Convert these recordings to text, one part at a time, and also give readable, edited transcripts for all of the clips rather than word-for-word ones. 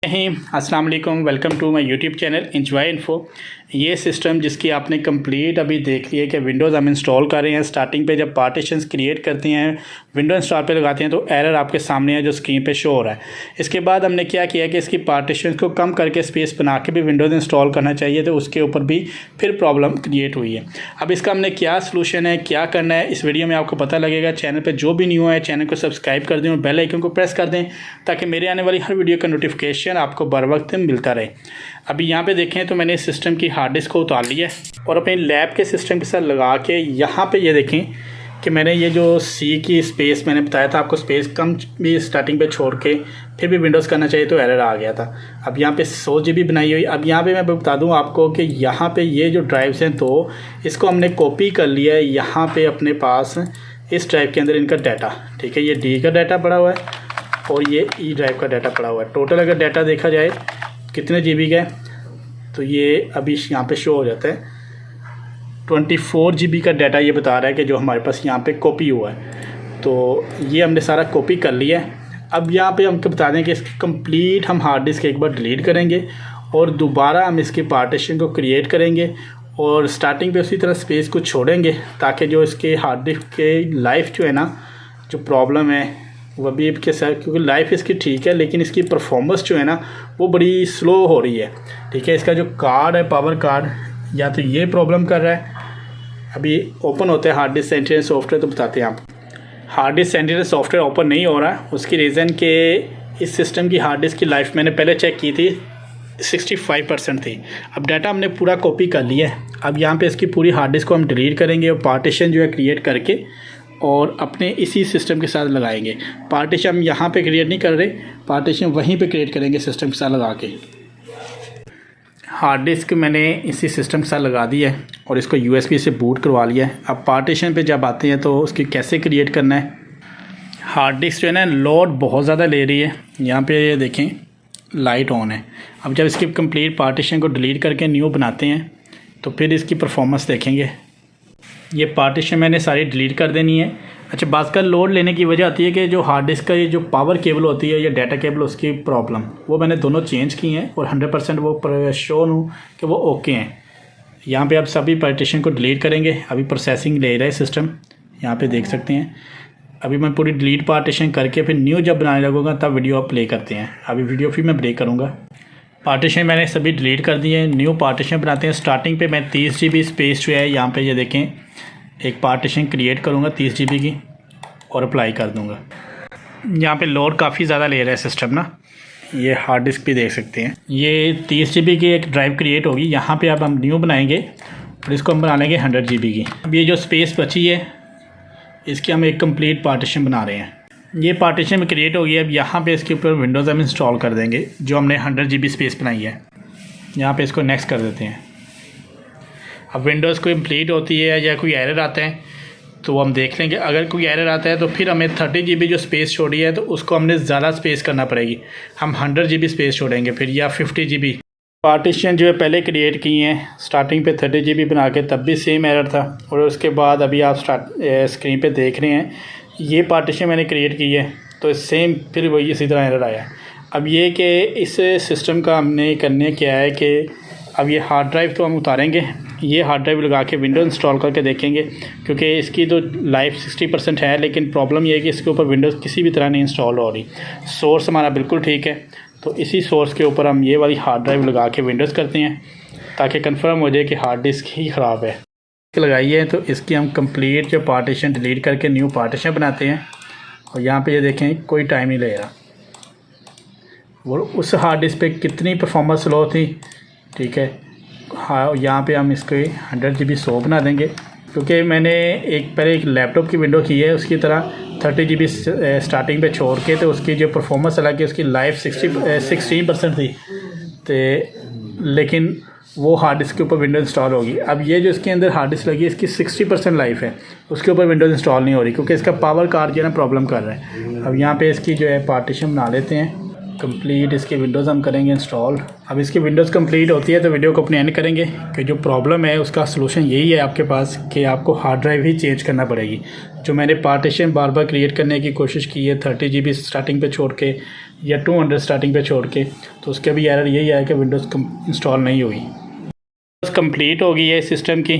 अस्सलाम वालेकुम, welcome to my YouTube channel enjoy info. ये सिस्टम जिसकी आपने कंप्लीट अभी देख ली है कि विंडोज़ हम इंस्टॉल कर रहे हैं। स्टार्टिंग पे जब पार्टीशंस क्रिएट करते हैं, विंडो इंस्टॉल पे लगाते हैं तो एरर आपके सामने है जो स्क्रीन पे शो हो रहा है। इसके बाद हमने क्या किया कि इसकी पार्टीशंस को कम करके स्पेस बना के भी विंडोज़ इंस्टॉल करना चाहिए, तो उसके ऊपर भी फिर प्रॉब्लम क्रिएट हुई है। अब इसका हमने क्या सोल्यूशन है, क्या करना है, इस वीडियो में आपको पता लगेगा। चैनल पर जो भी न्यू है चैनल को सब्सक्राइब कर दें और बेल आइकन को प्रेस कर दें ताकि मेरे आने वाली हर वीडियो का नोटिफिकेशन आपको बर वक्त मिलता रहे। अभी यहाँ पे देखें तो मैंने इस सिस्टम की हार्ड डिस्क को उतार लिया है और अपने लैब के सिस्टम के साथ लगा के यहाँ पे ये देखें कि मैंने ये जो सी की स्पेस मैंने बताया था आपको, स्पेस कम भी स्टार्टिंग पे छोड़ के फिर भी विंडोज़ करना चाहिए तो एरर आ गया था। अब यहाँ पे 100 GB बनाई हुई। अब यहाँ पे मैं बता दूँ आपको कि यहाँ पे ये जो ड्राइव्स हैं तो इसको हमने कॉपी कर लिया है यहाँ पे अपने पास इस ड्राइव के अंदर इनका डाटा, ठीक है। ये डी का डाटा पड़ा हुआ है और ये ई ड्राइव का डाटा पड़ा हुआ है। टोटल अगर डाटा देखा जाए कितने GB का है तो ये अभी यहाँ पे शो हो जाता है 24 GB का डाटा ये बता रहा है कि जो हमारे पास यहाँ पे कॉपी हुआ है। तो ये हमने सारा कॉपी कर लिया है। अब यहाँ पे हमको बता दें कि इसकी कंप्लीट हम हार्ड डिस्क एक बार डिलीट करेंगे और दोबारा हम इसकी पार्टीशन को क्रिएट करेंगे और स्टार्टिंग पे उसी तरह स्पेस को छोड़ेंगे ताकि जो इसके हार्ड डिस्क के लाइफ जो है ना, जो प्रॉब्लम है वो भी के साथ, क्योंकि लाइफ इसकी ठीक है लेकिन इसकी परफॉर्मेंस जो है ना वो बड़ी स्लो हो रही है, ठीक है। इसका जो कार्ड है, पावर कार्ड, या तो ये प्रॉब्लम कर रहा है। अभी ओपन होता है हार्ड डिस्क सेंटिनल सॉफ्टवेयर तो बताते हैं आप। Hard disk sentinel software open नहीं हो रहा है, उसकी रीज़न के इस सिस्टम की हार्ड डिस्क की लाइफ मैंने पहले चेक की थी 65% थी। अब डाटा हमने पूरा कॉपी कर लिया है। अब यहाँ पे इसकी पूरी हार्ड डिस्क को हम डिलीट करेंगे और पार्टीशन जो है क्रिएट करके और अपने इसी सिस्टम के साथ लगाएंगे। पार्टीशन हम यहाँ पे क्रिएट नहीं कर रहे, पार्टीशन वहीं पे क्रिएट करेंगे सिस्टम के साथ लगा के। हार्ड डिस्क मैंने इसी सिस्टम के साथ लगा दी है और इसको USB से बूट करवा लिया है। अब पार्टीशन पे जब आते हैं तो उसकी कैसे क्रिएट करना है। हार्ड डिस्क जो है ना लोड बहुत ज़्यादा ले रही है। यहाँ पे ये देखें लाइट ऑन है। अब जब इसकी कंप्लीट पार्टीशन को डिलीट करके न्यू बनाते हैं तो फिर इसकी परफॉर्मेंस देखेंगे। ये पार्टीशन मैंने सारी डिलीट कर देनी है। अच्छा, बात का लोड लेने की वजह आती है कि जो हार्ड डिस्क का ये जो पावर केबल होती है या डाटा केबल, उसकी प्रॉब्लम, वो मैंने दोनों चेंज की हैं और 100% वो श्योर हूँ कि वो ओके हैं। यहाँ पे आप सभी पार्टीशन को डिलीट करेंगे। अभी प्रोसेसिंग ले रहा है सिस्टम, यहाँ पे देख सकते हैं। अभी मैं पूरी डिलीट पार्टीशन करके फिर न्यू जब बनाने लगूँगा तब वीडियो आप प्ले करते हैं। अभी वीडियो फिर मैं ब्रेक करूँगा। पार्टीशन मैंने सभी डिलीट कर दिए हैं, न्यू पार्टीशन बनाते हैं। स्टार्टिंग पे मैं 30 GB स्पेस जो है यहाँ पे ये देखें एक पार्टीशन क्रिएट करूँगा 30 GB की और अप्लाई कर दूँगा। यहाँ पे लोड काफ़ी ज़्यादा ले रहा है सिस्टम ना, ये हार्ड डिस्क भी देख सकते हैं। ये 30 GB की एक ड्राइव क्रिएट होगी। यहाँ पे अब हम न्यू बनाएंगे और इसको हम बना लेंगे 100 GB की। अब ये जो स्पेस बची है इसकी हम एक कंप्लीट पार्टीशन बना रहे हैं। ये पार्टीशन में क्रिएट होगी। अब यहाँ पे इसके ऊपर विंडोज़ हम इंस्टॉल कर देंगे जो हमने 100 GB स्पेस बनाई है। यहाँ पे इसको नेक्स्ट कर देते हैं। अब विंडोज़ कोई कंप्लीट होती है या कोई एरर आता है तो हम देख लेंगे। अगर कोई एरर आता है तो फिर हमें 30 GB जो स्पेस छोड़ी है तो उसको हमने ज़्यादा स्पेस करना पड़ेगी। हम 100 GB स्पेस छोड़ेंगे फिर, या 50 GB। पार्टीशन जो है पहले क्रिएट किए हैं स्टार्टिंग पे 30 GB बना के, तब भी सेम एरर था। और उसके बाद अभी आप स्क्रीन पे देख रहे हैं ये पार्टीशन मैंने क्रिएट की है तो सेम फिर वही इसी तरह एरर आया। अब ये कि इस सिस्टम का हमने करने क्या है कि अब ये हार्ड ड्राइव तो हम उतारेंगे, ये हार्ड ड्राइव लगा के विंडोज़ इंस्टॉल करके देखेंगे क्योंकि इसकी तो लाइफ 60% है, लेकिन प्रॉब्लम ये है कि इसके ऊपर विंडोज़ किसी भी तरह नहीं इंस्टॉल हो रही। सोर्स हमारा बिल्कुल ठीक है, तो इसी सोर्स के ऊपर हम ये वाली हार्ड ड्राइव लगा के विंडोज़ करते हैं ताकि कंफर्म हो जाए कि हार्ड डिस्क ही ख़राब है। लगाई है तो इसकी हम कंप्लीट जो पार्टीशन डिलीट करके न्यू पार्टीशन बनाते हैं। और यहाँ पे ये देखें कोई टाइम नहीं ले रहा। वो उस हार्ड डिस्क पे कितनी परफॉर्मेंस स्लो थी, ठीक है। हाँ, यहाँ पे हम इसको 100 GB 100 बना देंगे क्योंकि मैंने पहले एक लैपटॉप की विंडो की है उसकी तरह 30 GB स्टार्टिंग पे छोड़ के, तो उसकी जो परफॉर्मेंस हालांकि उसकी लाइफ 16% थी तो, लेकिन वो हार्ड डिस्क के ऊपर विंडोज़ इंस्टॉल होगी। अब ये जो इसके अंदर हार्ड डिस्क लगी है इसकी 60% लाइफ है, उसके ऊपर विंडोज़ इंस्टॉल नहीं हो रही क्योंकि इसका पावर कार्ड जो है ना प्रॉब्लम कर रहा है। अब यहाँ पे इसकी जो है पार्टीशन बना लेते हैं कंप्लीट। इसके विंडोज़ हम करेंगे इंस्टॉल। अब इसकी विंडोज़ कंप्लीट होती है तो वीडियो को अपने एंड करेंगे कि जो प्रॉब्लम है उसका सलूशन यही है आपके पास कि आपको हार्ड ड्राइव ही चेंज करना पड़ेगी जो मैंने पार्टीशन बार बार क्रिएट करने की कोशिश की है 30 GB स्टार्टिंग पे छोड़ के या 200 स्टार्टिंग पे छोड़ के, तो उसका भी एरर यही आया कि विंडोज़ इंस्टॉल नहीं हुई। कंप्लीट हो गई है सिस्टम की।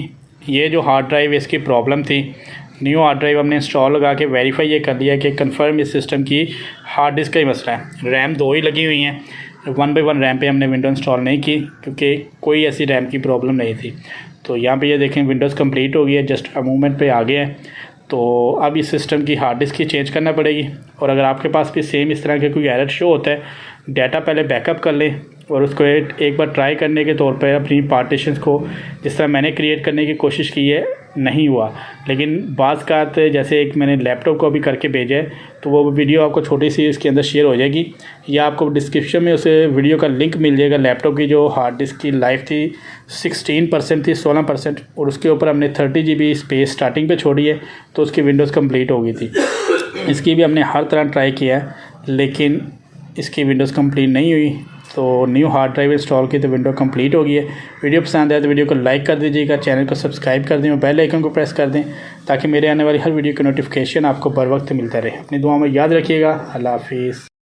ये जो हार्ड ड्राइव है इसकी प्रॉब्लम थी, न्यू हार्ड ड्राइव हमने इंस्टॉल लगा के वेरीफाई ये कर लिया कि कंफर्म इस सिस्टम की हार्ड डिस्क का ही मसला है। रैम 2 ही लगी हुई हैं, 1 बाई 1 रैम पे हमने विंडो इंस्टॉल नहीं की क्योंकि कोई ऐसी रैम की प्रॉब्लम नहीं थी। तो यहाँ पे ये देखें विंडोज़ कंप्लीट हो गई है, जस्ट मूवमेंट पे आ गया है। तो अब इस सिस्टम की हार्ड डिस्क की चेंज करना पड़ेगी। और अगर आपके पास भी सेम इस तरह के कोई एरर शो होता है, डाटा पहले बैकअप कर लें और उसको एक बार ट्राई करने के तौर पे अपनी पार्टीशंस को जिस तरह मैंने क्रिएट करने की कोशिश की है, नहीं हुआ। लेकिन बाज़ कात जैसे एक मैंने लैपटॉप को भी करके भेजा है, तो वो वीडियो आपको छोटी सी इसके अंदर शेयर हो जाएगी या आपको डिस्क्रिप्शन में उस वीडियो का लिंक मिल जाएगा। लैपटॉप की जो हार्ड डिस्क की लाइफ थी 16% थी, 16%, और उसके ऊपर हमने 30 GB स्पेस स्टार्टिंग पे छोड़ी है, तो उसकी विंडोज़ कंप्लीट हो गई थी। इसकी भी हमने हर तरह ट्राई किया है, लेकिन इसकी विंडोज़ कंप्लीट नहीं हुई। तो न्यू हार्ड ड्राइव इंस्टॉल की तो विंडो कंप्लीट हो गई है। वीडियो पसंद आए तो वीडियो को लाइक कर दीजिएगा, चैनल को सब्सक्राइब कर दें और बेल आइकन को प्रेस कर दें ताकि मेरे आने वाली हर वीडियो की नोटिफिकेशन आपको बर वक्त मिलता रहे। अपनी दुआ में याद रखिएगा। अल्लाह हाफिज़।